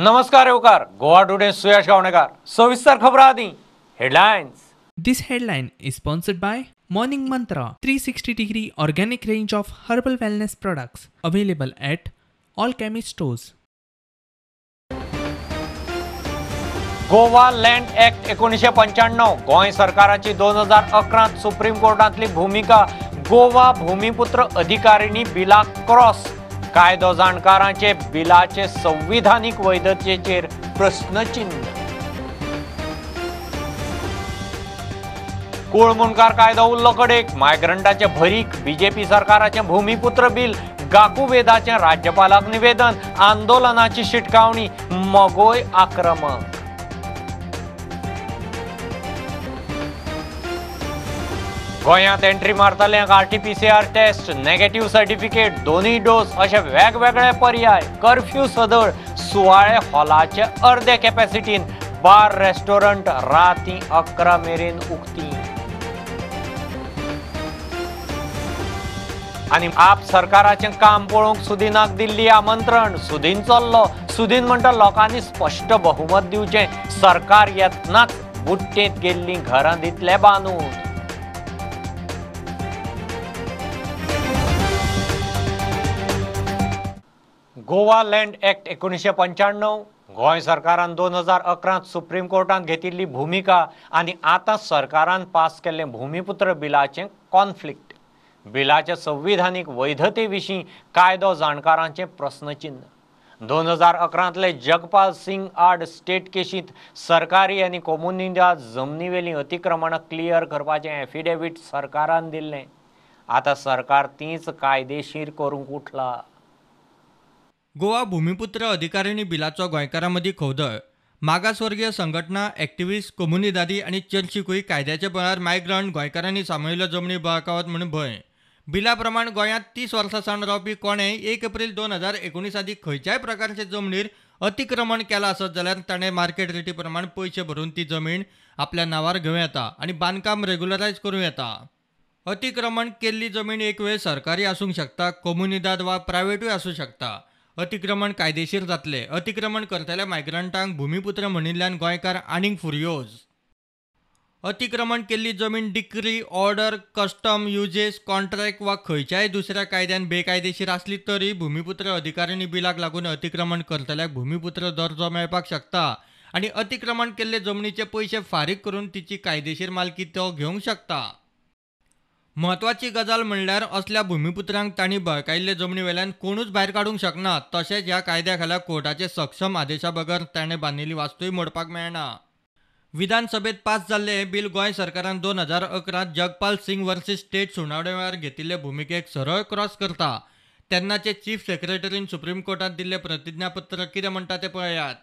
नमस्कार येवकार गोवा टुडे सुयश गावणेकार सविस्तर खबर आदी headlines. This headline is sponsored by Morning Mantra 360-degree organic range of herbal wellness products available at all chemist stores. Goa land act 1995 Goa सरकाराची 2011 supreme कोर्टातली भूमिका गोवा भूमिपुत्र अधिकारिणी बिला क्रॉस कायदो जाणकारांचे बिलाचे संविधानिक वैधतेचेर प्रश्नचिन्ह. कुळ मुनकार कायदो उरलो कडेक मायग्रंटाचे भरीक बीजेपी सरकाराचे भूमिपुत्र बिल गाकुवेदाचे राज्यपालाक निवेदन आंदोलनाची शिटकावणी मगोय आक्रमक. गोंयांत एंट्री मारतल्यांक आरटीपीसीआर टेस्ट नेगेटिव्ह सर्टिफिकेट दोन्ही डोस अशे वेगवेगळे पर्याय कर्फ्यू सदळ सुवाळे हॉलाचे अर्धे कॅपॅसिटीन बार रेस्टॉरंट राती 11 मेरेन उक्ती. आणि आप सरकाराचे काम पळोवंक सुदीनाक दिल्ली आमंत्रण. सुदीन चल्लो. सुदीन म्हणटा लोकांनी स्पष्ट बहुमत दिवचे. सरकार येतनाच बुट्टेंत गेल्ली घरां दितले बांदून. गोवा लँड ऍक्ट 1995 गोंय सरकारान 2011 सुप्रीम कोर्टात घेतिल्ली भूमिका आणि आता सरकारान पास केल्ले भूमिपुत्र बिलाचे कॉन्फ्लिक्ट बिलाचे संविधानिक वैधते विशीं कायदो जाणकारांचे प्रश्नचिन्ह. 2011तले जगपाल सिंग आड स्टेट केशींत सरकारी आनी कोमुनिदा जमनी अतिक्रमण क्लियर करपाचें एफिडेविट सरकारान दिल्लें. आता सरकार तीच कायदेशीर करूंक उठला. गोवा भूमिपुत्र अधिकारिणी बिलाचो गोंयकारां मदीं खवदळ. मागासवर्गीय संघटना एक्टिव्हिस्ट कोमुनिदादी आनी चर्चीकूय कायद्याच्या बळार मायग्रंट गोंयकारांनी सांबाळिल्ल्यो जमनी बळकावत म्हूण भंय. बिला प्रमाण गोंयांत 30 वर्सां सावन रावपी कोणेय 1 एप्रील 2019 आदी खंयच्याय प्रकारचे जमनीर अतिक्रमण केलां आसत जाल्यार ताणें मार्केट रेटी प्रमाण पयशे भरून ती जमीन आपल्या नांवार घेवं येता आनी बांदकाम रेग्युलरायज करूं येता. अतिक्रमण केल्ली जमीन एक वेळ सरकारी आसूंक शकता, कोमुनिदाद वा प्रायवेटूय आसूं शकता. अतिक्रमण कायदेशीर जातले. अतिक्रमण करतल्या मायग्रंटांक भूमिपुत्र म्हणिल्ल्यान गोंयकार आनीक फुर्योज. अतिक्रमण केल्ली जमीन decree, order, custom, uses, contract वा खंयच्याय दुसऱ्या कायद्यान बेकायदेशीर आसली तरी भूमिपुत्र अधिकारिणी बिलाक लागून अतिक्रमण करतल्याक भूमिपुत्र दर्जो मेळपाक शकता आनी अतिक्रमण केल्ले जमनीचे पयशे फारीक करून तिची कायदेशीर मालकी तो घेवंक शकता. म्हत्वाची गजाल म्हणल्यार असल्या भूमिपुत्रांक तांणी बळकायिल्ले जमनी वेल्यान कोणूच भायर काडूंक शकना. तशेंच ह्या कायद्या खाला कोर्टाचे सक्षम आदेशा बगर ताणें बांदिल्ली वास्तूय मोडपाक मेळना. विधानसभेत पास जाल्ले हे बिल गोंय सरकारान 2011 जगपाल सिंग वर्सीस स्टेट सुनावणे वेळार घेतिल्ले भुमिकेक सरळ क्रॉस करता. तेन्नाचे चीफ सेक्रेटरीन सुप्रीम कोर्टात दिल्ले प्रतिज्ञापत्र कितें म्हणटा ते पळयात.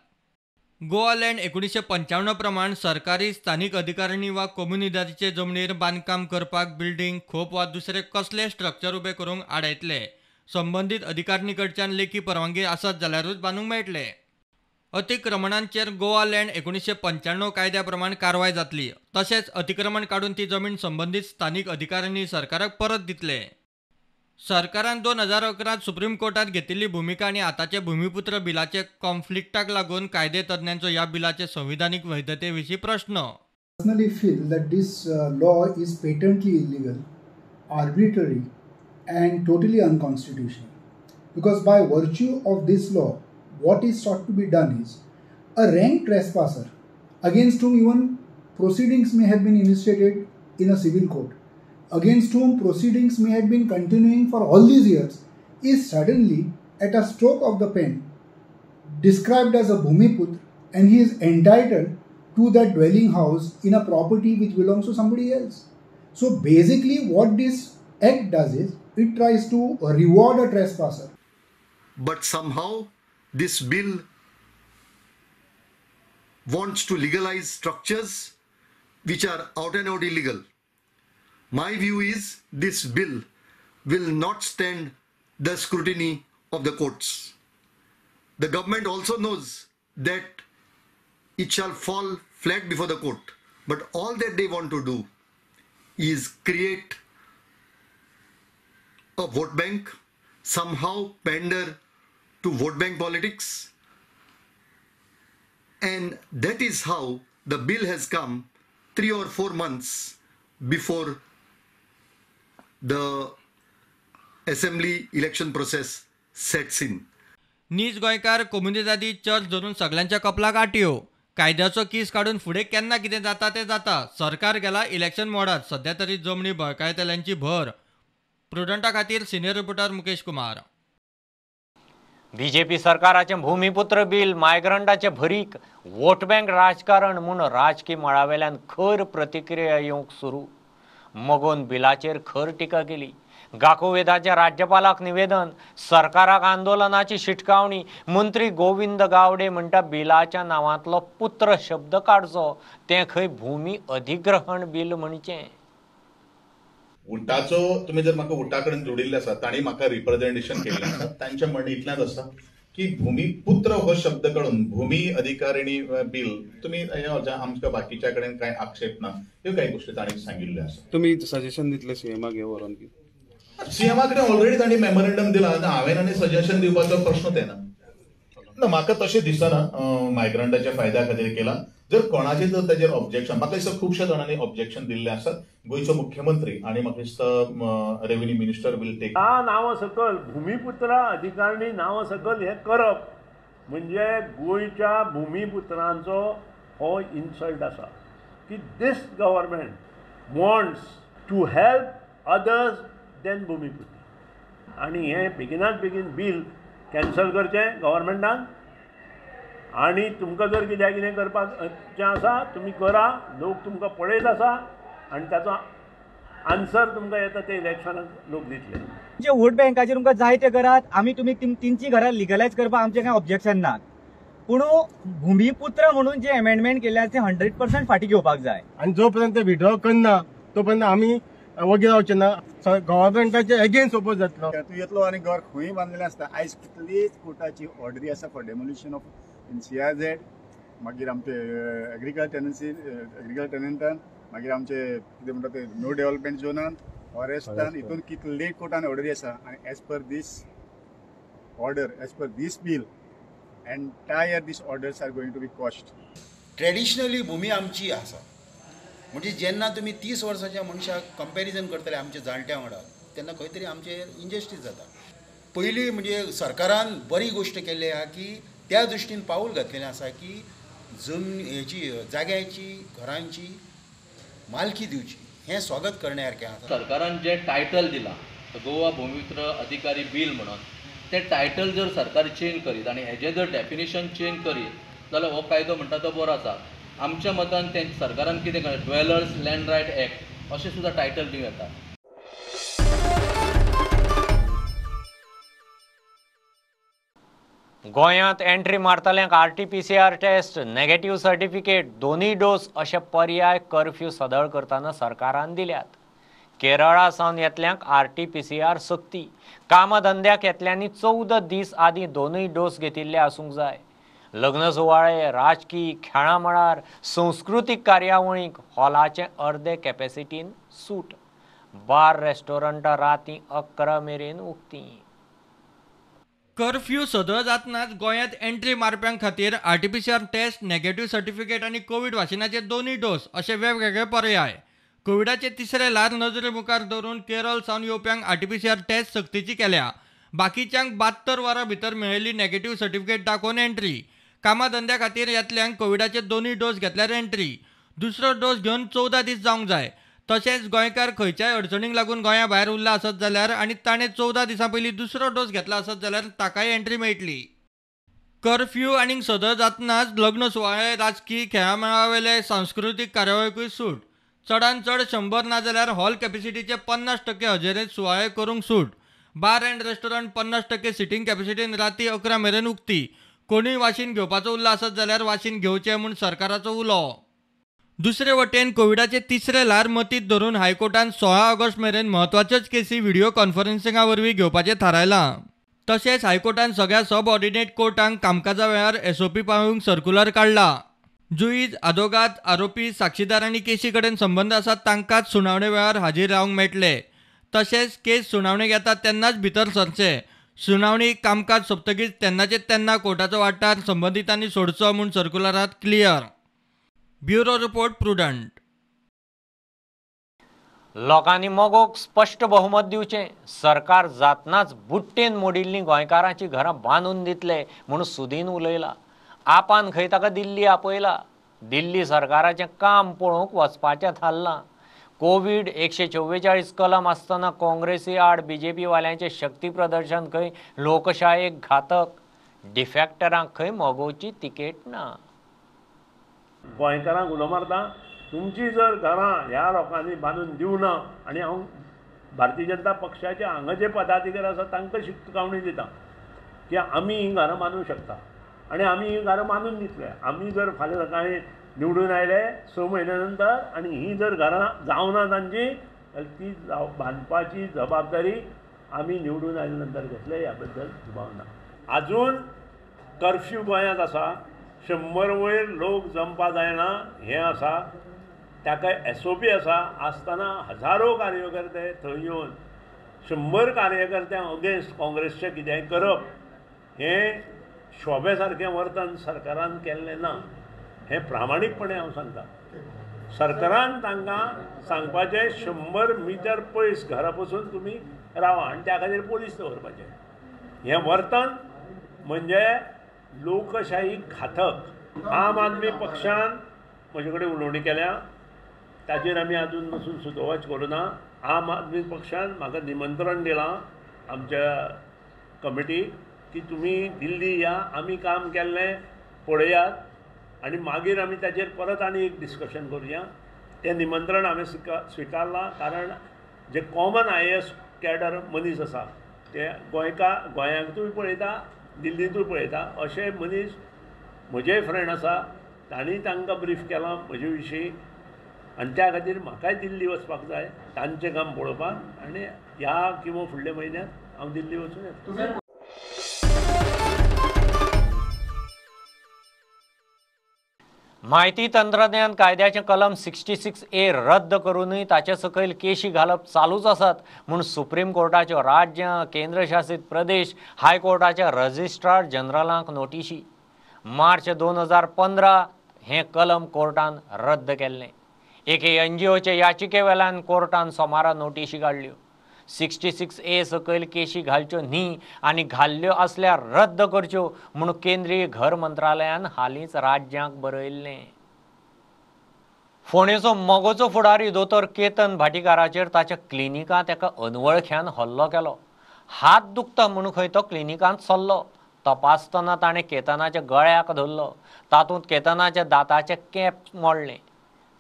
गोवा लँड 1995 प्रमाण सरकारी स्थानिक अधिकारिणी वा कोमुनिदादीचे जमनीर बांदकाम करपाक बिल्डींग, खोप वा दुसरे कसले स्ट्रक्चर उबे करूंक आडायतले. संबंधीत अधिकारिणी कडच्यान लेखी परवानगी आसत जाल्यारूच बांदूंक मेळटले. अतिक्रमणांचेर गोवा लँड 1995 कायद्या प्रमाण कारवाय जातली. तशेंच अतिक्रमण काडून ती जमीन संबंधीत स्थानिक अधिकाऱ्यांनी सरकाराक परत दितले. सरकारान 2011 सुप्रीम कोर्टात घेतिल्ली भूमिका आनी आताचे भूमिपुत्र बिलाचे कॉन्फ्लिक्टाक लागून कायदे तज्ञांचो ह्या बिलाचे संविधानीक वैधते विशीं प्रश्न. Personally feel that this law is patently illegal, arbitrary and totally unconstitutional. Because by virtue of this law, what is sought to be done is a rank trespasser against whom even proceedings may have been initiated in a civil court, against whom proceedings may have been continuing for all these years, is suddenly at a stroke of the pen described as a bhumiputra and he is entitled to that dwelling house in a property which belongs to somebody else. So basically what this act does is it tries to reward a trespasser. But somehow this bill wants to legalize structures which are out and out illegal. My view is this bill will not stand the scrutiny of the courts. The government also knows that it shall fall flat before the court. But all that they want to do is create a vote bank, somehow pander to vote bank politics, And that is how the bill has come 3 or 4 months before the assembly election process sets in. नीज गोंयकार community church धरून सगळ्यांच्या कपलाक आटयो. कायद्याचो कीस काढून फुडें केन्ना कितें जाता तें जाता. सरकार गेला इलेक्शन मोडात. सध्या तरी जमनी बळकायतल्यांची भर. प्रुडंटा खातीर senior reporter Mukesh Kumar. BJP सरकाराचें भूमिपुत्र बिल मायग्रंटाचे भरीक वोट बँक राजकारण म्हूण राजकीय मळावेल्यान खर प्रतिक्रिया येवंक सुरू. मगोन बिलाचेर खर टिका केली. गाकोवेदाचे राज्यपालाक निवेदन. सरकाराक आंदोलनाची शिटकावणी. मंत्री गोविंद गावडे म्हणटा बिलाच्या नांवांतलो पुत्र शब्द काडचो. तें खंय भूमी अधिग्रहण बिल म्हणचें. उटाचो तुम्ही जर म्हाका उटा कडेन जोडिल्ले आसा तांणी म्हाका रिप्रेझेंटेशन केल्लें आसा. तांच्या म्हणणें इतलेंच आसा की भूमिपुत्र हो शब्द काडून भूमी अधिकारिणी बिल तुमी आमच्या बाकीच्या कडेन कांय आक्षेप ना ह्यो कांय गोश्टी तांणी सांगिल्ल्यो आसा. तुम्ही सजेशन दितले सीएमाक हे व्हरोन की सीएमा कडेन ऑलरेडी तांणी मेमोरेंडम दिला. हांवें आनी सजेशन दिवपाचो प्रश्न तें ना. म्हाका तशें दिसना मायग्रंटाच्या फायद्या खातीर केला. जर कोणाचें जर ताजेर ऑब्जेक्शन म्हाका दिसता खुबश्या जाणांनी ऑब्जेक्शन दिल्लें आसात. गोंयचो मुख्यमंत्री आनी म्हाका दिसता रेव्हेन्यू मिनिस्टर वील टेक. नांवा सकल भूमिपुत्रा अधिकारिणी नांवा सकल हें करप म्हणजे गोंयच्या भूमिपुत्रांचो हो इन्सल्ट आसा की this government wants to help others than भूमिपुत्र. आनी हें बेगिनात बेगीन बिल कॅन्सल करचें गव्हर्मेंटान. आनी तुमकां जर कितें करपाचें आसा तुमी करा. लोक तुमकां पळयत आसा आनी ताचो आन्सर तुमकां येता ते इलेक्शनाक लोक दितले. जे वोट बँकाचेर तुमकां जाय ते करात. आमी तुमी तेंची घरां लिगलायज करपाक आमचें कांय ऑब्जेक्शन ना. पूण भूमिपुत्र म्हणून जे अमेंडमेंट केल्या ते 100% फाटीं घेवपाक जाय. आनी जो पर्यंत विड्रॉ करना तो पर्यंत आमी वगीर रावचे ना. गव्हर्मेंटाचे अगेन्स्ट ओपोज जातलो. तूं येतलो आनी घर खंय बांदलेलें आसता. आयज कितलीच कोर्टाची ऑर्डरी आसा for demolition of in CRZ. मागीर आमचे एग्रीकल्चर टेनंटान मागीर आमचे कितें म्हणटा ते नो डेव्हलपमेंट झोनान फॉरेस्टान हितून कितले कोर्टान ऑर्डरी आसा. आनी as per this order as per this bill entire this orders are going to be quashed. Traditionally भूमी आमची आसा. म्हणजे जेन्ना तुमी 30 वर्साच्या मनशाक कंपॅरिजन करतले आमच्या जाणट्या वांगडा तेन्ना खंय तरी आमचे इनजस्टीस जाता. पयलीं म्हणजे सरकारान बरी गोश्ट केल्ली आहा की त्या दृश्टीन पाऊल घातलेलें आसा की हेची जाग्याची घरांची मालकी दिवची. हें स्वागत करण्यासारकें आसा. सरकारान जे टायटल दिला गोवा भूमिपुत्र अधिकारी बिल म्हणून ते टायटल जर सरकार चेंज करीत आनी हेजें जर डेफिनेशन चेंज करीत जाल्यार हो कायदो म्हणटा तो बरो आसा. आमच्या मतान ते सरकारान कितें केलें ड्वेलर्स लँड रायट एक्ट अशें सुद्दां टायटल दिवं येता. गोंयांत एंट्री मारतल्यांक RT-PCR टेस्ट नेगेटिव्ह सर्टिफिकेट दोनूय डोस अशे पर्याय कर्फ्यू सदळ करतना सरकारान दिल्यात. केरळा सावन येतल्यांक RT-PCR सक्ती. कामधंद्याक येतल्यांनी 14 दीस आदीं दोनूय डोस घेतिल्ले आसूंक जाय. लग्न सुवाळे राजकीय खेळां मळार संस्कृतीक कार्यावळींक हॉलाचे अर्दे कॅपॅसिटीन सूट. बार रेस्टॉरंटां रातीं 11 मेरेन उक्तीं. कर्फ्यू सदळ जातनाच गोंयांत एंट्री मारप्यां खातीर RT-PCR टेस्ट नेगेटिव्ह सर्टिफिकेट आनी कोविड वाशिनाचे दोनूय डोस अशे वेगवेगळे पर्याय. कोविडाचे तिसरे ल्हार नजरे मुखार दवरून केरळ सावन येवप्यांक RT-PCR टेस्ट सक्तीची केल्या. बाकीच्यांक 72 वरां भितर मेळिल्ली नेगेटिव्ह सर्टिफिकेट दाखोवन एंट्री. कामाधंद्या खातीर येतल्यांक कोविडाचे दोनूय डोस घेतल्यार एंट्री. दुसरो डोस घेवन 14 दीस जावंक जाय. तशेंच गोंयकार खंयच्याय अडचणीक लागून गोंया भायर उरला आसत जाल्यार आनी ताणें 14 दिसां पयलीं दुसरो डोस घेतला आसत जाल्यार ताकाय एंट्री मेळटली. कर्फ्यू आनीक सदळ जातनाच लग्न सुवाळे राजकीय खेळां मेळावेले सांस्कृतीक कार्यावळीकूय सूट. चडांत चड 100 ना जाल्यार हॉल कॅपॅसिटीचे 50% हजेरेंत सुवाळे करूंक सूट. बार एंड रेस्टॉरंट 50% सिटींग कॅपॅसिटीन रातीं 11 मेरेन उक्ती. कोणूय वाशीन घेवपाचो उरला आसत जाल्यार वाशीन घेवचें म्हूण सरकाराचो उलो. दुसरे वटेन कोविडाचे तिसरे ल्हार मतींत धरून हायकोर्टान 16 ऑगस्ट मेरेन म्हत्वाच्योच केसी व्हिडिओ कॉन्फरन्सिंगा वरवीं घेवपाचें थारायलां. तशेंच हायकोर्टान सगळ्या सब ऑर्डिनेट कोर्टांक कामकाजा वेळार SOP पाळूंक सर्क्युलर काडला. जुईज आदोगाद आरोपी साक्षीदार आनी केसी कडेन संबंद आसात तांकांच सुनावणे वेळार हाजीर रावंक मेळटले. तशेंच केस सुनावणेक येता तेन्नाच भितर सरचे. सुनावणी कामकाज सोंपतकीच तेन्नाचे तेन्ना कोर्टाचो वाठार संबंधितांनी सोडचो म्हूण सर्क्युलरांत क्लियर. Bureau report prudent. लोकांनी मोगोक स्पष्ट बहुमत दिवचें. सरकार जातनाच बुट्टेन मोडिल्लीं गोंयकारांची घरां बांदून दितले म्हणून सुदीन उलयला. आपान खंय ताका दिल्ली आपयला. दिल्ली सरकाराचें काम पळोवंक वचपाचें थारलां. कोविड 144 कलम आसतना काँग्रेसी आड बीजेपी वाल्यांचें शक्ती प्रदर्शन खंय लोकशायेक घातक. डिफॅक्टरांक खंय मोगोवची तिकेट ना. गोंयकारांक उलो मारता, तुमची जर घरां ह्या लोकांनी बांदून दिवं ना आनी हांव भारतीय जनता पक्षाचे हांगा जे पदाधिकारी आसा तांकां शिटकावणी दिता की आमी हीं घरां बांदूंक शकता आनी आमी हीं घरां बांदून दितले. आमी जर फाल्यां सकाळीं निवडून आयले 6 म्हयन्या नंतर आनी हीं जर घरां जावना तांची जाल्यार ती बांदपाची जबाबदारी आमी निवडून आयले नंतर घेतले. ह्या बद्दल दुबाव ना. आजून कर्फ्यू गोंयांत आसा. 100 वयर लोक जमपा जायना हें आसा. ताका SOP आसा. आसतना हजारो कार्यकर्ते थंय येवन 100 कार्यकर्त्यांक अगेन्स्ट काँग्रेसचें कितेंय करप हें शोभे सारकें वर्तन सरकारान केल्लें ना. हें प्रामाणीकपणे हांव सांगता. सरकारान तांकां सांगपाचें 100 मिटर पयस घरा पसून तुमी रावा आनी त्या खातीर पोलीस दवरपाचे. हें वर्तन म्हणजे लोकशाही घातक. आम आदमी पक्षान म्हजे कडेन उलोवणी केल्या. ताचेर आमी आजून पसून सुतोवाच करूना. आम आदमी पक्षान म्हाका निमंत्रण दिलां आमच्या कमिटीक की तुमी दिल्ली या, आमी काम केल्लें पळयात आनी मागीर आमी ताचेर परत आनी एक डिस्कशन करुया. तें निमंत्रण हांवें स्विकारलां. कारण जे कॉमन IAS कॅडर मनीस आसा ते गोंयांतूय पळयता, दिल्लींतूय पळयता. अशे मनीस म्हजेय फ्रेंड आसा. तांणी तांकां ब्रीफ केलां म्हजे विशीं आनी त्या खातीर म्हाकाय दिल्ली वचपाक जाय तांचें काम पळोवपाक. आनी ह्या किंवा फुडल्या म्हयन्यांत हांव दिल्ली वचून येता. माहिती तंत्रज्ञान कायद्याचें कलम 66A रद्द करूनय ताचे सकयल केशी घालप चालूच आसात म्हूण सुप्रीम कोर्टाच्यो राज्य केंद्रशासीत प्रदेश हायकोर्टाच्या रजिस्ट्रार जनरलांक नोटीशी. मार्च 2015 हें कलम कोर्टान रद्द केल्लें. एके NGOचे याचिके वेल्यान कोर्टान सोमारा नोटीशी काडल्यो. 66A सकयल केशी घालच्यो न्ही आनी घाल्ल्यो आसल्यार रद्द करच्यो म्हूण केंद्रीय घर मंत्रालयान हालींच राज्यांक बरयल्लें. फोंडेचो मोगोचो फुडारी दोतोर केतन भाटीकाराचेर ताच्या क्लिनिकांत एका अनवळख्यान हल्लो केलो. हात दुखता म्हूण खंय तो क्लिनिकांत सरलो. तपासतना ताणें केतनाच्या गळ्याक धरलो. तातूंत केतनाच्या दांताचें कॅप मोडलें.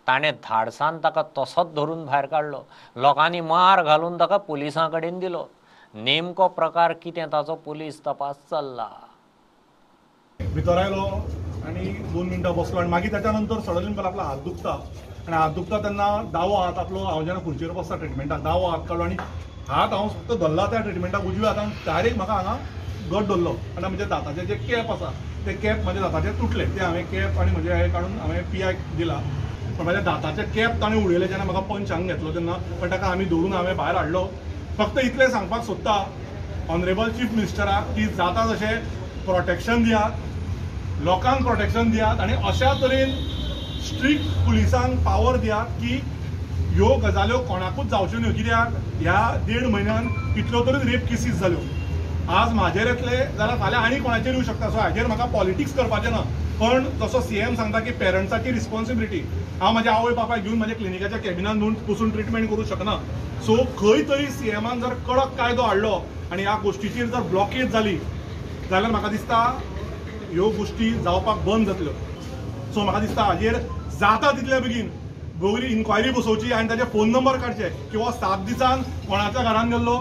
ताणें धाडसान ताका तसोच धरून भायर काडलो. लोकांनी मार घालून ताका पुलिसां कडेन दिलो. नेमको प्रकार कितें ताचो पुलीस तपास चल्ला. भितर आयलो आनी 2 मिनटां बसलो आनी मागीर ताच्या नंतर सडनली म्हाका आपलो हात दुखता आनी हात दुखता तेन्ना दावो हात आपलो हांव जेन्ना खुर्चेर बसता ट्रिटमेंटाक दावो हात काडलो आनी हात हांव फक्त धरला त्या ट्रिटमेंटाक उजव्या हातान डायरेक्ट म्हाका हांगा गट धरलो आनी म्हज्या दांताचे जे कॅप आसा ते कॅप म्हाज्या दांताचे तुटले. ते हांवें कॅप आनी म्हजे हे काडून हांवें PIक दिला. पण म्हाज्या दांताचे कॅप ताणें उडयले जेन्ना म्हाका पंच हांगा घेतलो तेन्ना पण ताका आमी धरून हांवें भायर हाडलो. फक्त इतलें सांगपाक सोदता ऑनरेबल चीफ मिनिस्टराक की जाता तशें प्रोटेक्शन दियात, लोकांक प्रोटेक्शन दियात आनी अशा तरेन स्ट्रिक्ट पुलिसांक पावर दियात की ह्यो गजाल्यो कोणाकूच जावच्यो न्हय. कित्याक ह्या 1.5 म्हयन्यान कितल्यो तरी रेप केसीस जाल्यो. आज म्हाजेर येतले जाल्यार फाल्यां आनी कोणाचेर येवं शकता. सो हाजेर म्हाका पॉलिटिक्स करपाचें ना. पण जसो CM सांगता की पेरंट्साची रिस्पॉन्सिबिलिटी. हांव म्हाज्या आवय बापायक घेवन म्हाज्या क्लिनिकाच्या कॅबिनान बसून ट्रिटमेंट करूंक शकना. सो खंय तरी CMन जर कडक कायदो हाडलो आनी ह्या गोश्टीचेर जर ब्लॉकेज जाली जाल्यार म्हाका दिसता ह्यो गोश्टी जावपाक बंद जातल्यो. सो म्हाका दिसता हाजेर जाता तितले बेगीन गौरी इन्क्वायरी बसोवची आनी ताचे फोन नंबर काडचे की हो 7 दिसान कोणाच्या घरान गेल्लो,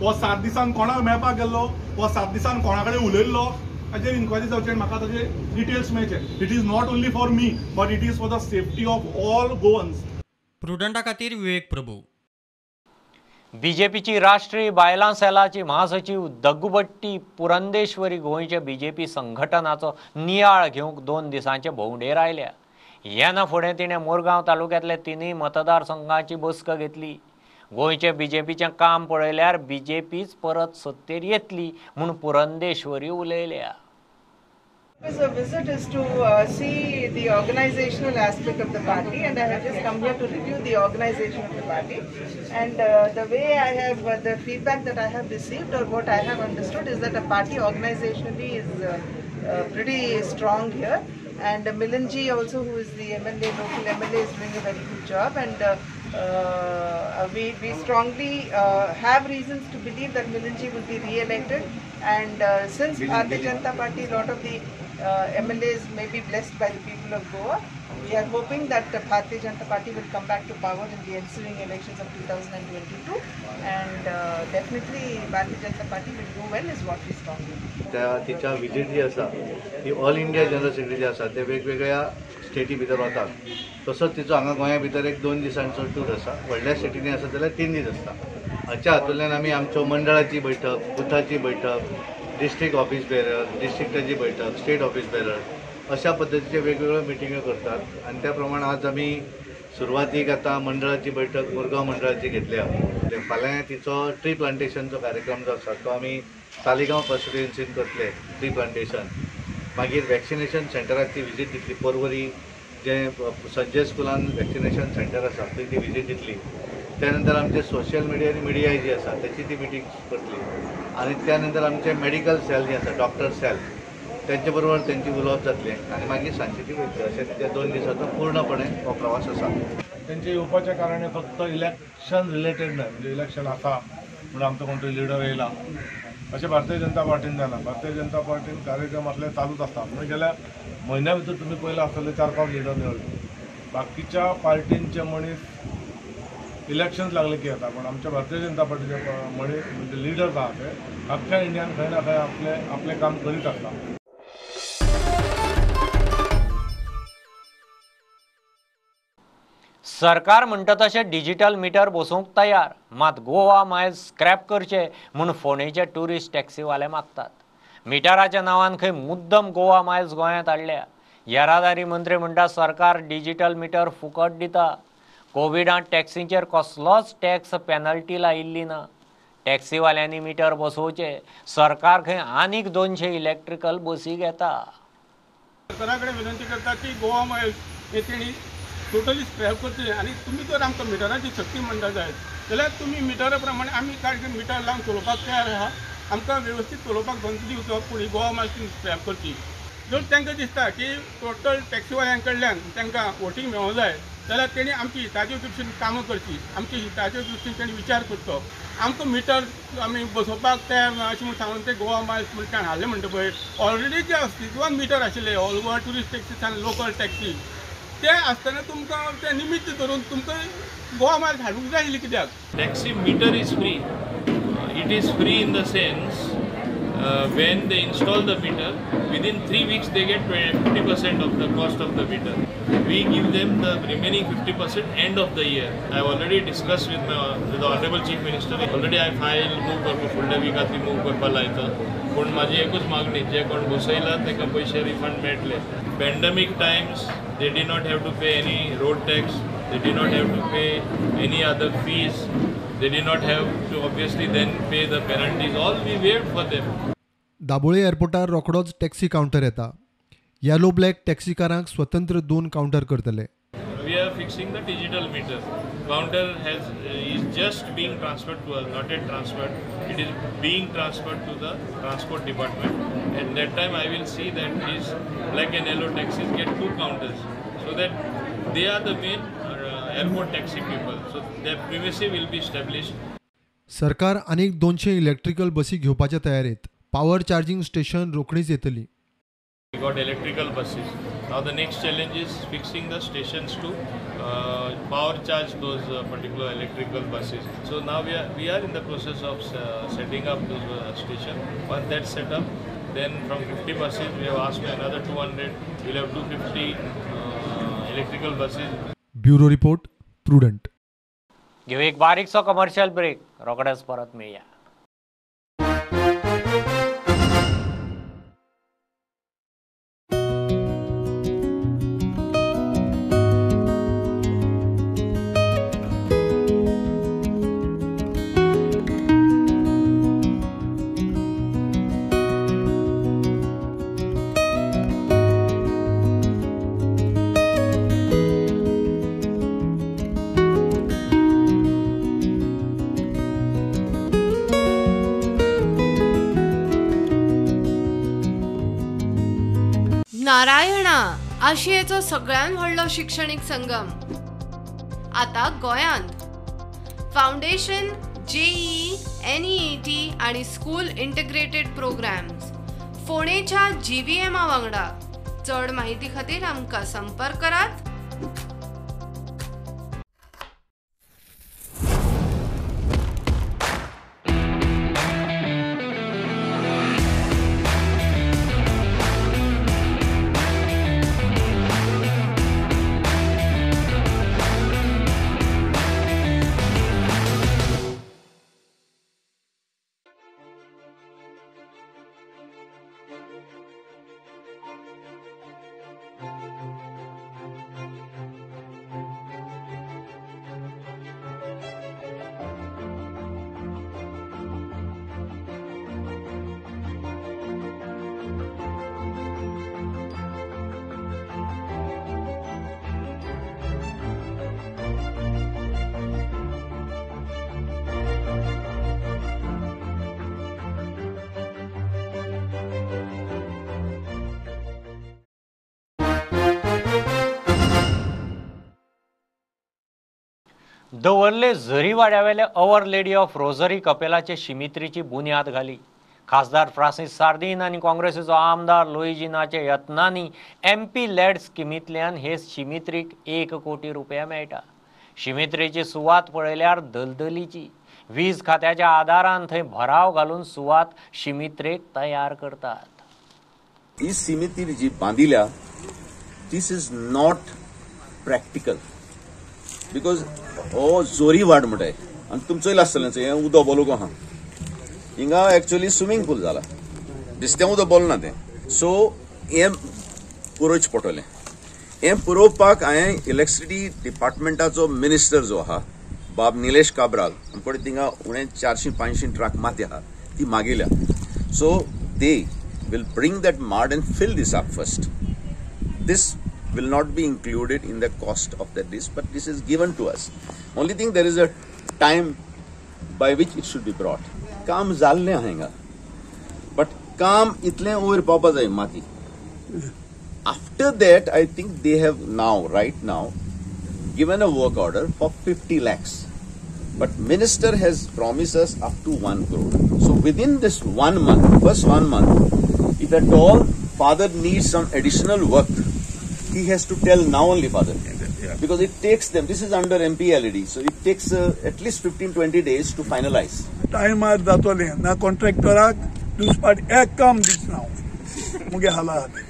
हो 7 दिसान कोणाक मेळपाक गेल्लो, हो 7 दिसान कोणा कडेन उलयल्लो. हाजेर इन्क्वायरी जावची आनी म्हाका ताचे डिटेल्स मेळचे. It is not only for me but it is for the safety of all Goans. प्रुडंटा खातीर विवेक प्रभू. बीजेपीची राष्ट्रीय बायलां सेलाची महासचिव दग्गुबट्टी पुरंदेश्वरी गोंयच्या BJP संघटनाचो नियाळ घेवंक 2 दिसांचे भोंवडेर आयल्या. येना फुडें तिणें मोरगांव तालुक्यांतल्या 3 मतदारसंघांची बसका घेतली. गोंयचे बीजेपीचें काम पळयल्यार बीजेपीच परत सत्तेर येतली म्हूण Purandeswari उलयल्या. The visit is to see the organizational aspect of the party, and I have just come here to review the organization of the party. And the way I have, the feedback that I have received, or what I have understood, is that the party organizationally is pretty strong here. And Milanji also, who is the MLA, local MLA, is doing a very good job. And we strongly have reasons to believe that Milanji will be re-elected. And since Bharatiya Janata Party, a lot of the MLAs may be blessed by the people of Goa, we are hoping that the Bharatiya Janata Party will come back to power in the ensuing elections of 2022. And definitely Bharatiya Janata Party will do well, is what we strongly believe. तिच्या visit जी आसा ती all India general secretary जे आसा ते वेगवेगळ्या स्टेटी भितर वतात. तसोच तिचो हांगा गोंया भितर एक 2 दिसांचो टूर आसा. व्हडल्या स्टेटींनी आसा जाल्यार 3 दीस आसता. हाच्या हातूंतल्यान आमी आमच्यो मंडळाची बैठक, बुथाची बैठक, डिस्ट्रिक्ट ऑफिस बेरर, डिस्ट्रिक्टाची बैठक, स्टेट ऑफिस बेरर अशा पद्दतीचे वेगवेगळ्यो मिटिंग्यो करतात. आनी त्या प्रमाण आज आमी सुरवातीक आतां मंडळाची बैठक मुरगांव मंडळाची घेतल्या. फाल्यां तिचो ट्री प्लांटेशनचो कार्यक्रम जो आसा तो आमी तालिगांव कॉन्स्टिट्युएन्सीन करतले ट्री प्लांटेशन. मागीर वॅक्सिनेशन सेंटराक ती विजीट दितली. परवरी जे संजय स्कुलान वॅक्सिनेशन सेंटर आसा थंय ती विजीट दितली. त्यानंतर आमचे सोशल मिडिया आनी मिडिया जी आसा त्याची ती मिटींग करतली. आनी त्यानंतर आमचे मेडिकल सेल जे आसा डॉक्टर सेल त्यांचे बरोबर त्यांची उलोवप जातले आनी मागीर सांजची ती वयतली. अशें त्या 2 दिसाचो पूर्णपणे हो प्रवास आसा. त्यांचे येवपाचे कारण फक्त इलेक्शन रिलेटेड न्हय, म्हणजे इलेक्शन आसा म्हणून आमचो कोण तरी लिडर येयला अशें भारतीय जनता पार्टीन जालां. भारतीय जनता पार्टीन कार्यक्रम असले चालूच आसता. म्हणजे गेल्या म्हयन्या भितर तुमी पयला आसतले 4-5 लिडर निवडले. बाकीच्या पार्टींचे मनीस इलेक्शन लागले की येता, पण आमच्या भारतीय जनता पार्टीचे मनीस म्हणजे लिडर्स आहा ते अख्ख्या इंडियान खंय ना खंय आपले काम करीत आसता. सरकार म्हणटा तशें डिजिटल मिटर बसोवंक तयार, मात गोवा मायल्स स्क्रॅप करचे म्हूण फोंडेचे ट्युरिस्ट टॅक्सीवाले मागतात. मिटराच्या नांवान खंय मुद्दम गोवा मायल्स गोंयांत हाडल्या. येरादारी मंत्री म्हणटा सरकार डिजिटल मिटर फुकट दिता. कोविडांत टॅक्सीचेर कसलोच टॅक्स पेनल्टी लायिल्ली ना. टॅक्सीवाल्यांनी मिटर बसोवचे. सरकार खंय आनीक 200 इलेक्ट्रिकल बसी घेता. सरकारा कडेन विनंती करता की गोवा मायल्स हे तेणी टोटली स्क्रॅप करचे आनी तुमी जर आमकां मिटराची शक्ती म्हणटा जायत जाल्यार तुमी मिटरा प्रमाणे आमी काय मिटर लावन चलोवपाक तयार आहा. आमकां वेवस्थीत चलोवपाक बंद दिवचो पूण गोवा मायल्स स्क्रॅप करची. जर तांकां दिसता की टोटल टॅक्सीवाल्यां कडल्यान तांकां वोटींग मेळों जाय जाल्यार तेणी आमची हिताचे दृश्टीन कामां करची. आमच्या हिताचे दृश्टीन तेणी विचार करचो. आमकां मिटर आमी बसोवपाक तयार ना अशें म्हूण सांगून ते गोवा मायल्स म्हणटा हाडले म्हणटा पळय ऑलरेडी जे अस्तित्वान मिटर आशिल्ले ऑल गोवा ट्युरिस्ट टॅक्सीस आनी लोकल टॅक्सी ते आसतना तुमकां ते निमित्त धरून तुमकां गोवा मायल्स हाडूंक जाय आशिल्ली. कित्याक taxi meter is free. It is free in the sense when they install the meter, within 3 weeks they get 50% of the cost of the meter. We give them the remaining 50% end of the year. I have already discussed with the Honorable Chief Minister. Already I filed move करपा फुडल्या विकांतली move करपा लायता. पूण म्हाजी एकूच मागणी जे कोण बसयला ताका पयशे रिफंड मेळटले. Pandemic times they did not have to pay any road tax. They did not have to pay any other fees. They did not have to obviously then pay the penalties. All we waived for them. Dabole एअरपोर्टार रोखडोच taxi counter येता. Yellow black टॅक्सीकारांक स्वतंत्र 2 counter करतले. We are fixing the digital meter. Counter is just being transferred to us, not yet transferred. It is being transferred to the transport department. At that time, I will see that these black and yellow taxis get 2 counters, so that they are the main airport taxi people. So their privacy will be established. सरकार आनीक 200 electrical बसी घेवपाच्या तयारेत. Power charging station रोखडीच येतली. We got electrical buses. Now the next challenge is fixing the stations to power charge those particular electrical buses. So now we are in the process of setting up those station. Once that's set up, then from 50 buses we have asked for another 200. We'll have 250 electrical buses. Bureau report prudent. घेऊ एक बारीकसो commercial break. रोखडेच परत मेळया. नारायणा आशियेचो सगळ्यात व्हडलो शिक्षणीक संगम आता गोंयांत. फाउंडेशन, JEE, NEET आणि स्कूल इंटिग्रेटेड प्रोग्राम्स फोंडेच्या GVM वांगडा. चड माहिती खातीर आमकां संपर्क करात. दवर्ले झरी वाड्यावेले अवर लेडी ऑफ रोझरी कपेलाचे शिमित्रीची बुन्याद घाली. खासदार फ्रांसीस सार्दीन आणि काँग्रेसीचो आमदार लोईजिनाचे यत्नांनी MP लेड स्किमींतल्यान हे शिमित्रीक 1 कोटी रुपया मेळटा. शिमित्रीची सुवात पळयल्यार दलदलीची. वीज खात्याच्या आदारान थंय भराव घालून सुवात शिमित्रेक तयार करतात. ही सिमित्री जी बांदिल्या दिस इज नॉट प्रॅक्टिकल बिकॉज हो जोरी वाड म्हणटाय आनी तुमी चोयला आसतलें हें उदक बोलूंक आहा हिंगा एक्चुअली स्विमींग पूल जाला दिसतें उदक बोल ना तें सो हें पुरोवचें पडटलें. हें पुरोवपाक हांवें इलेक्ट्रिसिटी डिपार्टमेंटाचो मिनिस्टर जो आहा बाब निलेश काब्राल आमकडे थिंगा उणें 400-500 ट्रक माती आहा ती मागिल्या. So they will bring that mud and fill this up first. This will not be included in the cost of that dish, but this is given to us. Only thing there is a time by which it should be brought. काम जाल्लें आहांगा, but काम इतलें over पावपा जाय माती. After that, I think they have now, right now, given a work order for 50 lakhs. But minister has promised us up to 1 crore. So within this 1 month, first 1 month, if at all father needs some additional work, he has to tell now only father. Because it takes them, this is under MPLED, so it takes at least 15-20 days to finalize. Time जातोले ना कॉन्ट्रॅक्टराक दुसपाट एक काम दिसना मुगे हालात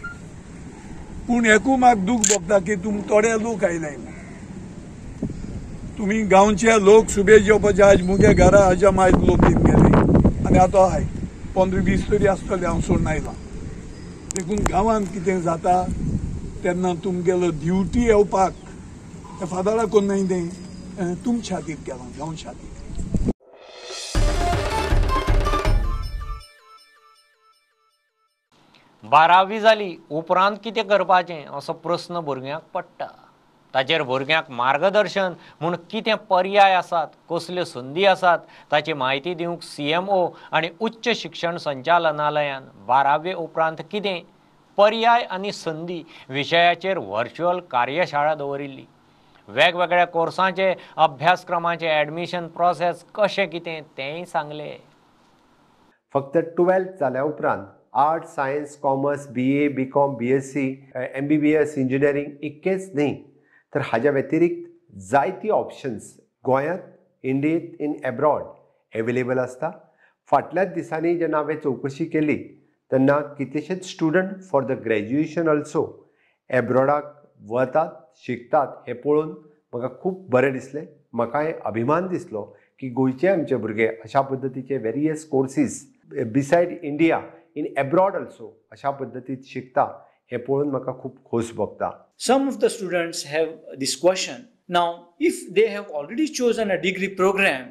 पूण एकू म्हाका दूख भोगता की तुम थोडे लोक आयलाय तुम्ही गांवचे लोक सुबेज येवपाचे आज मुगे घरा हाज्या मायत लोक येवन गेले आनी आतां हाय 15-20 तरी आसतले हांव सोडून आयलां. देखून गांवांत कितें जाता तेन्ना तुमगेलो ड्युटी येवपाक त्या फादरा कोण नाही तें तुमच्या खातीर केलां गांवच्या खातीर. 12वी जाली उपरांत कितें करपाचें असो प्रस्न भुरग्यांक पडटा. ताचेर भुरग्यांक मार्गदर्शन म्हूण कितें पर्याय आसात, कसल्यो संदी आसात ताची म्हायती दिवंक CMO आनी उच्च शिक्षण संचालनालयान 12वे उपरांत कितें पर्याय आनी संदी विशयाचेर व्हर्च्युअल कार्यशाळा दवरिल्ली. वेगवेगळ्या कोर्सांचे अभ्यासक्रमांचे ॲडमिशन प्रोसेस कशें कितें तेंय सांगलें. फक्त 12th जाल्या उपरांत art, science, commerce, BA, BCom, BSc, MBBS, engineering इतकेच न्ही तर हाज्या व्यतिरिक्त जायती ऑप्शन्स गोंयांत, इंडियेंत, इन एब्रॉड एवेलेबल आसता. फाटल्याच दिसांनी जेन्ना हांवें चवकशी केली तेन्ना कितलेशेच student for the graduation also एब्रॉडाक वतात, शिकतात हें पळोवन म्हाका खूब बरें दिसलें. म्हाकाय अभिमान दिसलो की गोंयचे आमचे भुरगे अशा पद्दतीचे various courses besides India in abroad also अशा पद्दतीत शिकता हें पळोवन म्हाका खूब खोस भोगता. Some of the students have this question. Now, if they have already chosen a degree program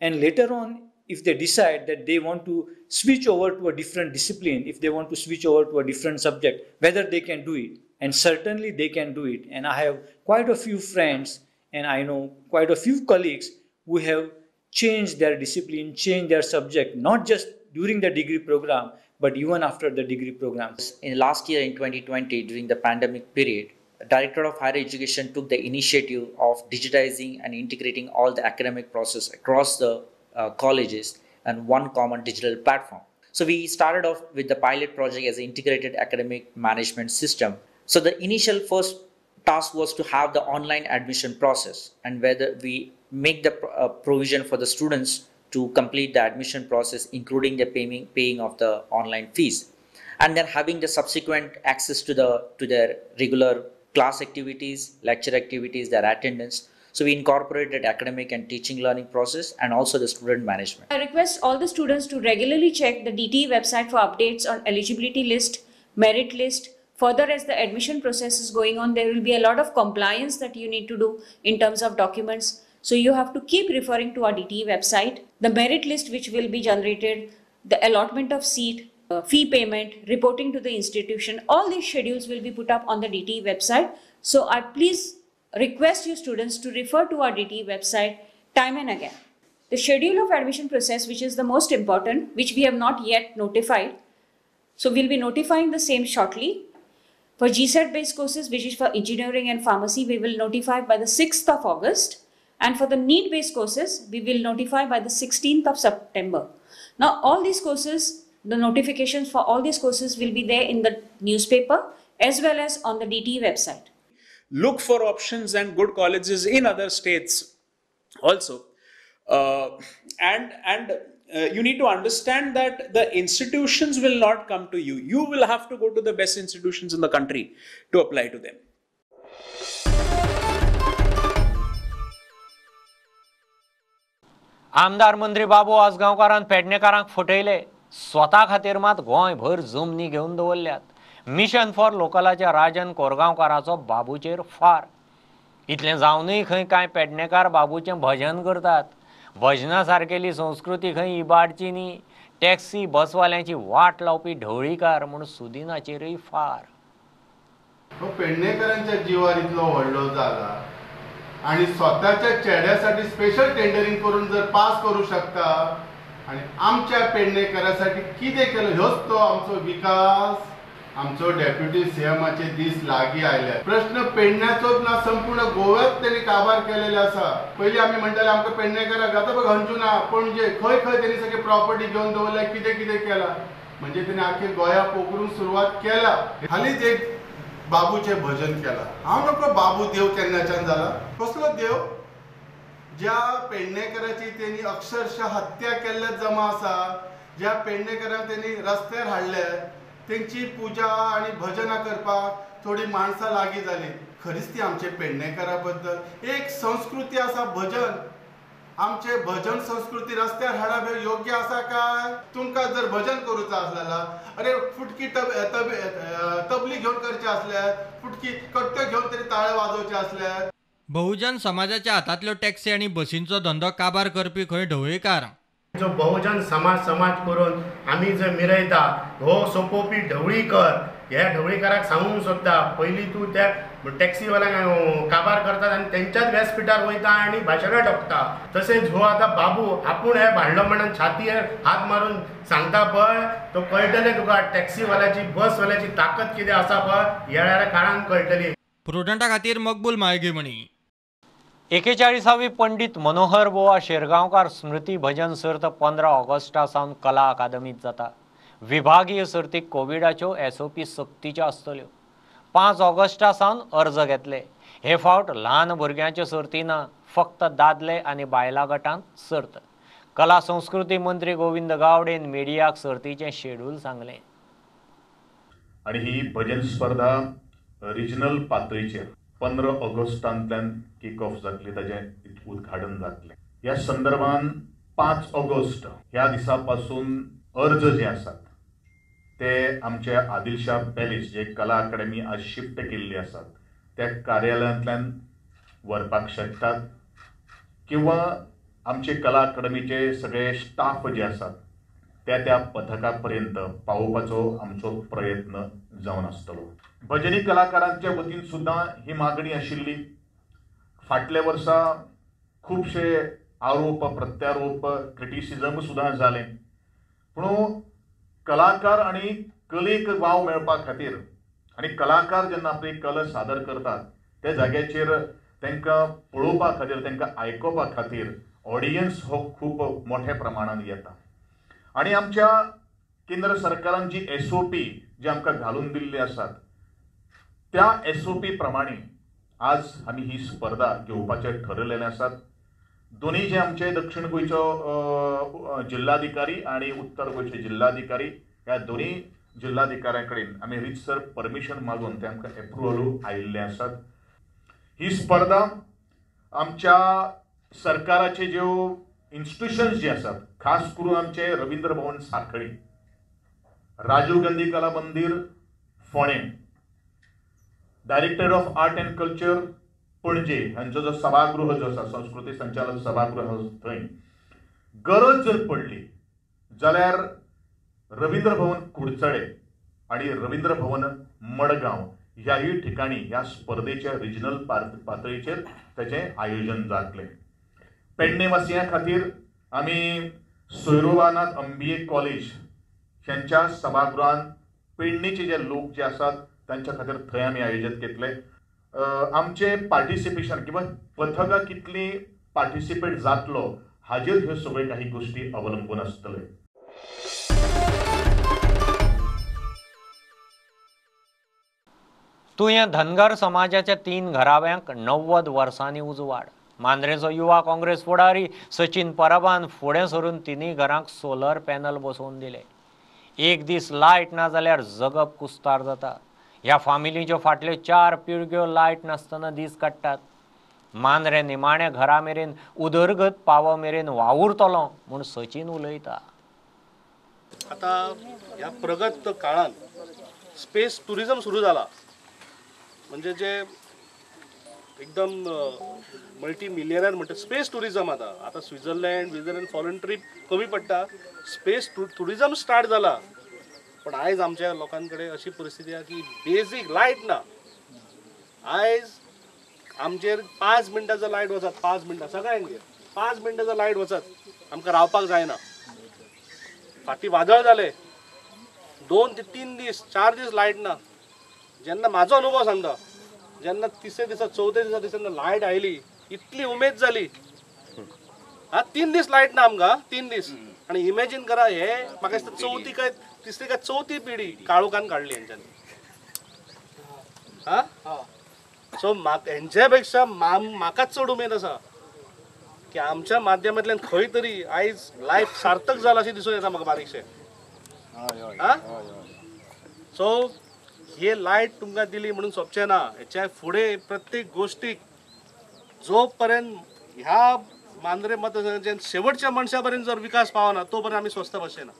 and later on if they decide that they want to switch over to a different discipline, if they want to switch over to a different subject, whether they can do it. And certainly they can do it. And I have quite a few friends and I know quite a few colleagues who have changed their discipline, changed their subject, not just during the degree program, but even after the degree programs. In last year, in 2020, during the pandemic period, the Directorate of Higher Education took the initiative of digitizing and integrating all the academic process across the colleges and one common digital platform. So we started off with the pilot project as an integrated academic management system. So the initial first task was to have the online admission process, and whether we make the provision for the students to complete the admission process, including the paying of the online fees, and then having the subsequent access to their regular class activities, lecture activities, their attendance. So we incorporated academic and teaching learning process and also the student management. I request all the students to regularly check the DTE website for updates on eligibility list, merit list. Further, as the admission process is going on, there will be a lot of compliance that you need to do in terms of documents. So you have to keep referring to our DTE website. The merit list which will be generated, the allotment of seat, fee payment, reporting to the institution, all these schedules will be put up on the DTE website. So I please request you students to refer to our DTE website time and again. The schedule of admission process, which is the most important, which we have not yet notified. So we'll be notifying the same shortly. For GSET based courses, which is for engineering and pharmacy, we will notify by the 6th of August. And for the NEET based courses, we will notify by the 16th of September. Now all these courses, the notifications for all these courses will be there in the newspaper as well as on the DTE website. Look for options and good colleges in other states also. You need to understand that the institutions will not come to you. You will have to go to the best institutions in the country to apply to them. आमदार मंत्री बाबू आसगांवकारान पेडणेकारांक फटयले. स्वता खातीर मात गोंयभर जमनी घेवन दवरल्यात. Mission for लोकलाच्या Rajan कोरगांवकाराचो बाबूचेर फार. इतलें जावनूय खंय कांय पेडणेकार बाबूचें भजन करतात. भजना सारकेली संस्कृती खंय इबाडची न्ही. टॅक्सी बसवाल्यांची वाट लावपी ढवळीकार म्हूण सुदिनाचेरय फार. पेडणेकरांच्या जिवार इतलो व्हडलो जागा आणि स्वतःच्या चेड्यासाठी स्पेशल टेंडरिंग करून जर पास करू शकता आणि आमच्या पेडणेकरांसाठी कितें केलं ह्योच तो आमचो विकास. आमचो डेप्युटी सीएमाचे दीस लागीं आयले. प्रश्न पेडण्याचोच ना, संपूर्ण गोव्यात त्यांनी कारभार केलेले आसा. पयलीं आमी म्हणटाले आमकां पेडणेकाराक आतां बघ अंजुना पणजे खंय खंय त्यांनी सगळे प्रॉपर्टी घेवन दवरल्या, कितें कितें केला. म्हणजे त्यांनी आख्खे गोंया पोखरून सुरवात केला. हालींच एक बाबूचे भजन केला. हांव नको बाबू देव केन्नाच्यान जाला. कसलो देव? ज्या पेडणेकराची त्यांनी अक्षरशः हत्या केल्ल्या जमा आसा, ज्या पेडणेकरांक त्यांनी रस्त्यार हाडले, तेंची पुजा आणि भजनां करपाक थोडी माणसां लागीं जाली. खरीच ती आमचे पेडणेकरा बद्दल एक संस्कृती आसा भजन. आमचे भजन संस्कृती रस्त्यार हाडप हे योग्य आसा काय? तुमकां जर भजन करूचा आसलेला, अरे फुटकी तबली घेवन करचे असल्यार, फुटकी कट्ट्यो घेवन तरी ताळे वाजोवचे असल्यार. बहुजन समाजाच्या हातांतल्यो टॅक्सी आनी बसींचो धंदो काबार करपी खंय ढवळीकार. जो बहुजन समाज करून आमी जर मिरयता हो सोपोवपी ढवळीकर, ह्या ढवळीकाराक सांगूंक सोदता, पयलीं तूं त्या टॅक्सीवाल्यांक काबार करतात आनी तेंच्याच व्यासपिठार वयता आनी भाशणां ठोकता. तशेंच हो आतां बाबू आपूण हे भांडलो म्हणून छातयेर हात मारून सांगता पळय, तो कळटलें तुका टॅक्सीवाल्याची बसवाल्याची ताकद कितें आसा पळय, येणाऱ्या काळांत कळटली. प्रुडंटा खातीर मकबूल माळगेमणी. 41वी पंडित मनोहर बुवा शेरगांवकार स्मृती भजन सर्त 15 ऑगस्टा सावन कला अकादमीत जाता. विभागीय सर्तीक कोविडाच्यो SOP सक्तीच्यो आसतल्यो. 5 ऑगस्टा सावन अर्ज घेतले. हे फावट ल्हान भुरग्यांच्यो सर्ती ना, फक्त दादले आनी बायलां गटांत सर्त. कला संस्कृती मंत्री गोविंद गावडेन मिडियाक सर्तीचें शेड्यूल सांगलें. आणि ही भजन स्पर्धा रिजनल पातळीचेर 15 ऑगस्टांतल्यान किक ऑफ जातली, ताचें उद्घाटन जातलें. ह्या संदर्भान 5 ऑगस्ट ह्या दिसा पासून अर्ज जे आसात ते आमचे आदिलशाह पॅलेस, जे कला अकादमी आज शिफ्ट केल्ली आसात, त्या कार्यालयांतल्यान व्हरपाक शकतात, किंवा आमचे कला अकादमीचे सगळे स्टाफ जे आसात त्या पथका पर्यंत पावोवपाचो आमचो प्रयत्न जावन आसतलो. भजनी कलाकारांच्या वतीन सुद्दां ही मागणी आशिल्ली. फाटल्या वर्सा खुबशे आरोप प्रत्यारोप क्रिटिसिजम सुद्दां जालें, पूण कलाकार आणि कलेक वाव मेळपा खातीर आणि कलाकार जेन्ना आपली कला सादर करतात त्या जाग्याचेर तांकां पळोवपा खातीर तांकां आयकोपा खातीर ऑडियन्स हो खूब मोठ्या प्रमाणात येता आणि आमच्या केंद्र सरकारान जी SOP जी आमकां घालून दिल्ली आसात त्या SOP प्रमाणे आज आमी ही स्पर्धा घेवपाचे ठरलेले आसात. दोन्ही जे आमचे दक्षिण गोंयचो जिल्हाधिकारी आणि उत्तर गोंयचे जिल्हाधिकारी ह्या दोन्ही जिल्हाधिकाऱ्यां कडेन आमी रितसर परमिशन मागून ते आमकां एप्रुवल आयिल्ले आसात. ही स्पर्धा आमच्या सरकाराचे ज्यो इन्स्टिट्यूशन्स जे आसात खास करून आमचे रवींद्र भवन Sanquelim, Rajiv Gandhi Kala Mandir Fonde, director of art and culture Panaji हांचो जो सभागृह जो आसा संस्कृती संचालक सभागृह थंय गरज जर पडली जाल्यार रवींद्र भवन कुडचडे आणि रवींद्र भवन मडगांव ह्याही ठिकाणी ह्या स्पर्धेच्या रिजनल पातळीचेर त्याचे आयोजन जातले. पेडणेवासियां खातीर आमी सोयरोबानाथ MBA कॉलेज ह्यांच्या सभागृहान पेडणेचे जे लोक जे आसात तांच्या खातीर थंय आमी आयोजन केतले. आमचे पार्टिसिपेशन किंवा पथकां कितली पार्टिसिपेट जातलो हाजेर ह्यो सगळ्यो काही गोष्टी अवलंबून आसतले. तुयें धनगर समाजाच्या 3 घराब्यांक 90 वर्सांनी उजवाड. मांद्रेचो युवा काँग्रेस फुडारी सचिन परबान फुडें सरून 3 घरांक सोलर पॅनल बसोवन दिले. एक दीस लायट ना जाल्यार जगप कुस्तार जाता. ह्या फामिलीच्यो फाटल्यो 4 पिळग्यो लायट नासतना दीस काडटात. मांद्रे निमाण्या घरा मेरेन उदरगत पाव मेरेन वावुरतलो म्हूण सचिन उलयता. आता ह्या प्रगत काळात स्पेस टुरिझम सुरू झाला. म्हणजे जे एकदम मल्टी मिलियनर म्हणतात स्पेस टुरिझम आता स्वित्झर्लंड फॉरेन ट्रीप कमी पडटा. स्पेस टुरिझम स्टार्ट जाला. पण आयज आमच्या लोकांकडे अशी परिस्थिती आहे की बेसिक लायट ना. आयज आमचेर 5 मिनटां जर लायट वचत 5 मिनटां सगळ्यांगेर 5 मिनटां जर लायट वचत आमकां रावपाक जायना. फाटीं वादळ जाले 2 ते 3 दीस 4 दीस लायट ना. जेन्ना म्हाजो अनुभव सांगता जेन्ना 3रे दिसा 4थ्या दिसा लायट आयली इतली उमेद जाली. 3 दीस लायट ना आमकां 3 दीस. आणि इमॅजिन करा हे म्हाका दिसता 4थी काय 3री काय 4थी पिढी काळोखान काडली हेंच्यांनी. सो हेंच्या पेक्षा म्हाकाच चड उमेद आसा की आमच्या माध्यमांतल्यान खंय तरी आयज लायफ सार्थक जाला अशें दिसून येता म्हाका बारीकशें. सो हे लायट तुमकां दिली म्हणून सोंपचें ना. हेच्या फुडें प्रत्येक गोष्टीक जो पर्यंत ह्या मांद्रे मतदारसंघाच्या शेवटच्या मनशा पर्यंत जर विकास पावना तो पर्यंत आमी स्वस्थ बसचेना.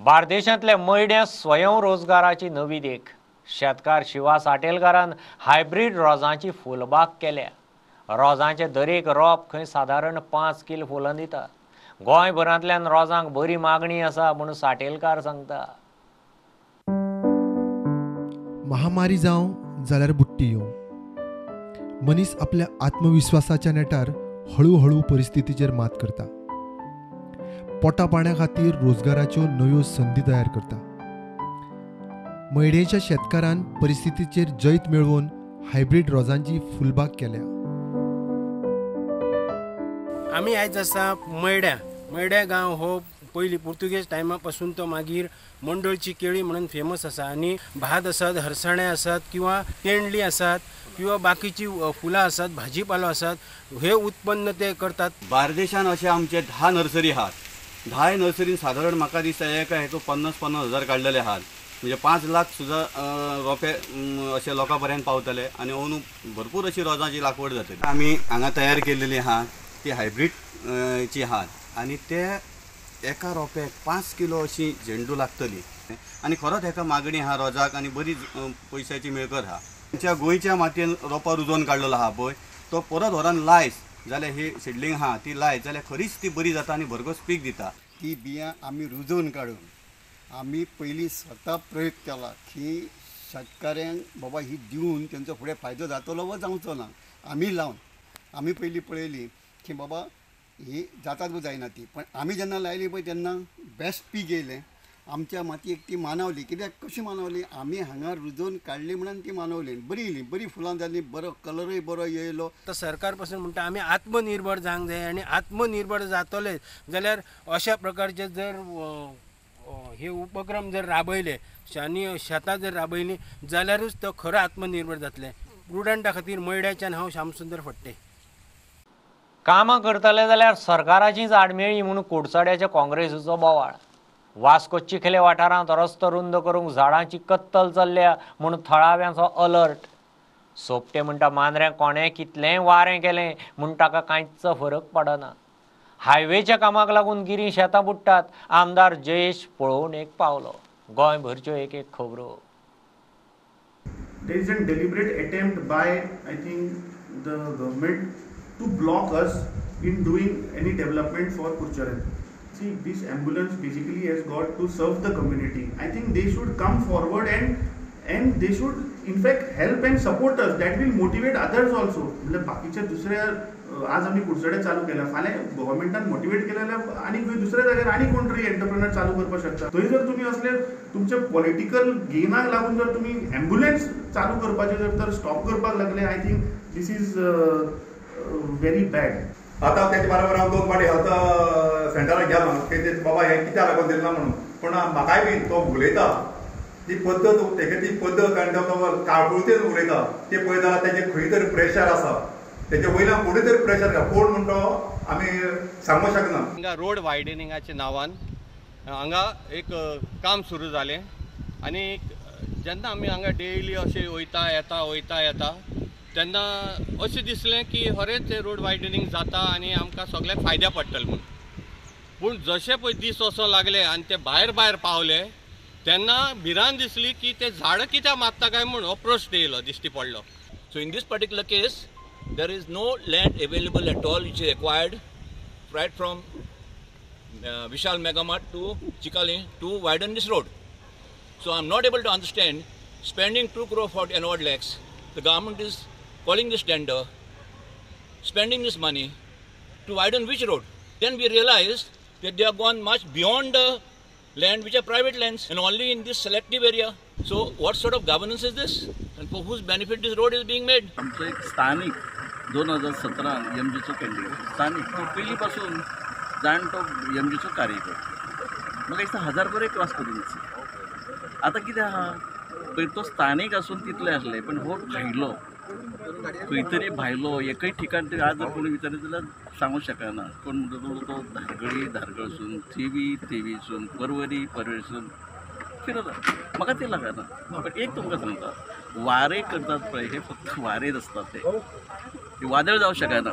बार्देशांतल्या मयड्या स्वयंरोजगाराची नवी देख. शेतकार शिवा साटेलकारान हायब्रीड रोजांची फुलबाग केल्या. रोजांचे दरेक रोप खंय सादारण 5 किल फुलां दिता. गोंयभरांतल्यान रोजांक बरी मागणी आसा म्हणून साटेलकार सांगता. महामारी जावं जाल्यार बुट्टी येवं मनीस आपल्या आत्मविश्वासाच्या नेटार हळूहळू परिस्थितीचेर मात करता. पोटा पाण्या खातीर रोजगाराच्यो नव्यो संधी तयार करता. मयडेच्या शेतकारान परिस्थितीचेर जैत मेळवून हायब्रीड रोजांची फुलबाग केल्या. आमी आयज आसा मयड्या गांव हो पयलीं पुर्तुगेज टायमा पासून तो मागीर मंडळची केळी म्हणून फेमस आसा. आनी भात आसात हरसाणे आसात किंवा तेंडली आसात किंवा बाकीची फुलां आसात भाजीपालो आसात हे उत्पन्न ते करतात. बार्देशान अशे आमचे 10 नर्सरी आहात. 10 नर्सरीन साधारण म्हाका दिसता एका हेतू 50-50 हजार काडलेले आहात. म्हणजे 5 लाख सुद्दां रोंपे अशे लोकां पर्यंत पावतले आनी अंदू भरपूर अशी रोजांची लागवड जातली. आमी हांगा तयार केल्लेली आहा ती हायब्रीड ची आहात आनी ते एका रोंप्याक 5 किलो अशी झेंडू लागतली. आनी खरोच हेका मागणी आहा रोजाक आनी बरी पयशाची मेळकर आहा. आमच्या गोंयच्या मातयेन रोपां रुजोवन काडलेलो आहा पळय तो परत व्हरान लायस जाल्यार ही सिडलींग आहा ती लायत जाल्यार खरीच ती बरी जाता आनी भरघोस पीक दिता. ती बियां आमी रुजोवन काडून आमी पयलीं स्वता प्रयोग केला की शेतकाऱ्यांक बाबा ही दिवन तेंचो फुडें फायदो जातलो वा जावचो ना. आमी लावन आमी पयलीं पळयली की बाबा ही जातात व जायना ती, पण आमी जेन्ना लायली पळय तेन्ना बेस्ट पीक येयलें. आमच्या मातयेक ती मानवली. कित्याक कशी मानवली, आमी हांगा रुजोवन काडली म्हणून ती मानवली. बरी येयली, बरी फुलां जाली, बरो कलरूय बरो येयलो. तर सरकार पासून म्हणटा आमी आत्मनिर्भर जावंक जाय आनी आत्मनिर्भर जातले जाल्यार अशा प्रकारचे जर हे उपक्रम जर राबयले आनी शेतां जर राबयली जाल्यारूच तो खरो आत्मनिर्भर जातले. प्रुडंटा खातीर मयड्याच्यान हांव श्यामसुंदर फडते. कामां करतले जाल्यार सरकाराचीच आडमेळी म्हणून कुडचड्याच्या काँग्रेसीचो बोवाळ. वास्को चिखले वाठारांत रस्तो रुंद करूंक झाडांची कत्तल चल्ल्या म्हणून थळाव्यांचो अलर्ट. सोपटे म्हणटा मांद्र्याक कोणें कितलेंय वारें केलें म्हूण ताका कांयच फरक पडना. हायवेच्या कामाक लागून गिरी शेतां बुडटात. आमदार जयेश पळोवन एक पावलो. गोंयभरच्यो एक एक खबरो. There is a deliberate attempt by, I think, the government to block us in doing any development for Kurcharan. See, this ambulance basically has got to serve the community. I think they should come forward and they should in fact help and support us. That will motivate others also. मतलब बाकीच्या दुसऱ्या आज आम्ही कुडचड्यात चालू केला, फाल्यां गव्हर्मेंटान motivate केलें जाल्यार आनी खंय दुसऱ्या जाग्यार आनी कोण तरी एंटरप्रेनर चालू करपाक शकता. थंय जर तुमी असले तुमचे पॉलिटिकल गेनाक लागून जर तुमी एम्ब्युलन्स चालू करपाचे जर तर स्टॉप करपाक लागले, I think this is very bad. आता त्याच्या बरोबर हांव 2 फावटी हेल्थ सेंटराक गेलो की बाबा हे कित्याक लागून दिना म्हणून, पूण म्हाकाय बी तो उलयता ती पद्दत, तेका ती पद्दत आनी तो काळकुळतेन उलयता ते पळयत जाल्यार तेजें खंय तरी प्रेशर आसा, तेजे वयल्यान फुडें तरी प्रेशर घाल. कोण म्हणटो आमी सांगूंक शकना. हांगा रोड वायडनिंगाच्या नांवान हांगा एक काम सुरू जालें आनी जेन्ना आमी हांगा डेली अशें वयता येता तेन्ना अशें दिसलें की खरेंच तें रोड वायडनिंग जाता आनी आमकां सगळ्यांक फायद्या पडटलें म्हणून. पूण जशें पळय दीस वचों लागले आनी ते भायर पावले तेन्ना भिरांत दिसली की ते झाडां कित्याक मारता काय म्हूण हो प्रश्न येयलो दिश्टी पडलो. So in this particular case, there is no land available at all which is acquired right from Vishal Megamart to Chikali to widen this road. So I'm not able to understand spending 2 crore 40 and odd lakhs. The government is calling this tender, spending this money to widen which road? Then we realized that they have gone much beyond the land which are private lands and only in this selective area. So what sort of governance is this? And for whose benefit this road is being made? आमचो एक स्थानिक 2017 एमजीचो candidate स्थानिक तो पयलीं पासून जाणटो एमजीचो कार्यकर्तो म्हाका दिसता 1000 बरे क्रॉस करून आतां कितें आहा पळय तो स्थानीक आसून तितले आसले पण हो भायलो खंय तरी भायलो एकय ठिकाण तरी आज जर कोणी विचारलें जाल्यार सांगूंक शकना. कोण म्हणटा तो धारगळसून थिवीसून परवरीसून फिरता. म्हाका ते लागना. पण एक तुमकां सांगता वारे करतात पळय हे फक्त वारेच असतात ते वादळ जावं शकना.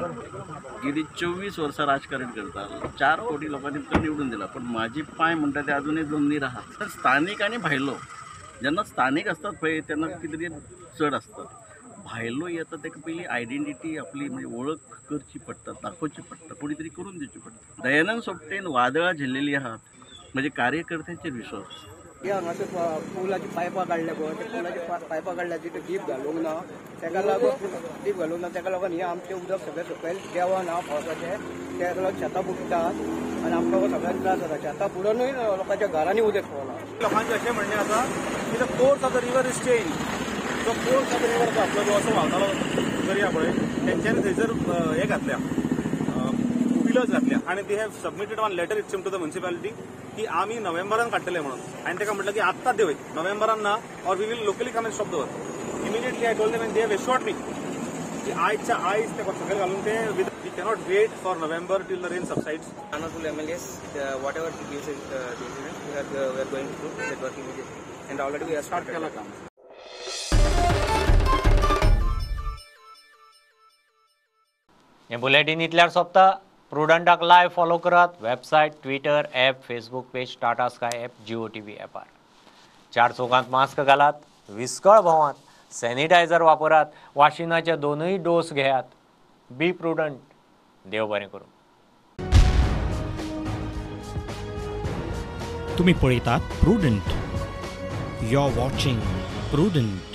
गेली 24 वर्सां राजकारण करता 4 कोटी लोकांनी तो निवडून दिला पण माझी पांय म्हणटा ते अजूनही जमनीर आहात. तर स्थानीक आनी भायलो जेन्ना स्थानीक असतात पळय तेन्ना कितें तरी चड असतात. भायलो येता ताका पयलीं आयडेंटिटी आपली म्हणजे ओळख करची पडटा दाखोवची पडटा कोणी तरी करून दिवची पडटा. दयानंद सोपटेन वादळां झेल्लेलीं आहात म्हणजे कार्यकर्त्यांचेर विश्वास. हांगासर पुलाची पायपां काडल्या पळय त्या पुलाची पायपां काडल्या तिका डीप घालूंक ना ताका लागून हें आमचें उदक सगळें सकयल देंवना ना पावसाचें ताका लागून शेतां बुडटात आनी आमकां सगळ्यांक त्रास जाता. शेतां बुडोनूय लोकांच्या घरांनी उदक पावना. लोकांचें अशें म्हणणें आसा की the course of the river is change. जो कोर्स ऑफ द रिवर आपलो जो असो व्हांवतालो दर्या पळय तेंच्यांनी थंयसर हें घातल्या पिलर्स घातल्या आनी they have submitted one letter it's to the municipality की आमी नोव्हेंबरान काडटले म्हणून. हांवें ताका म्हटलं की आत्ताच देवय नोव्हेंबरान ना or we will locally come and stop the work. Immediately I told them and they have assured me की आयच्या आयज ते सकयल घालून ते we cannot wait for November till the rain subsides. Honorable MLAs, whatever the views is the incident, we are going to do that work immediately. And already we have started the काम. हे bulletin इतल्यार सोंपता. प्रुडंटाक live follow करात. Website, Twitter, app, Facebook page, Tata Sky app, Jio TV ॲपार. 4 चौगांत mask घालात, विस्कळ भोंवात, सॅनिटायझर वापरात, वाशिनाचे 2 डोस घेयात. बी प्रुडंट. देव बरें करूं. तुम्ही पळयतात Prudent. You are watching prudent.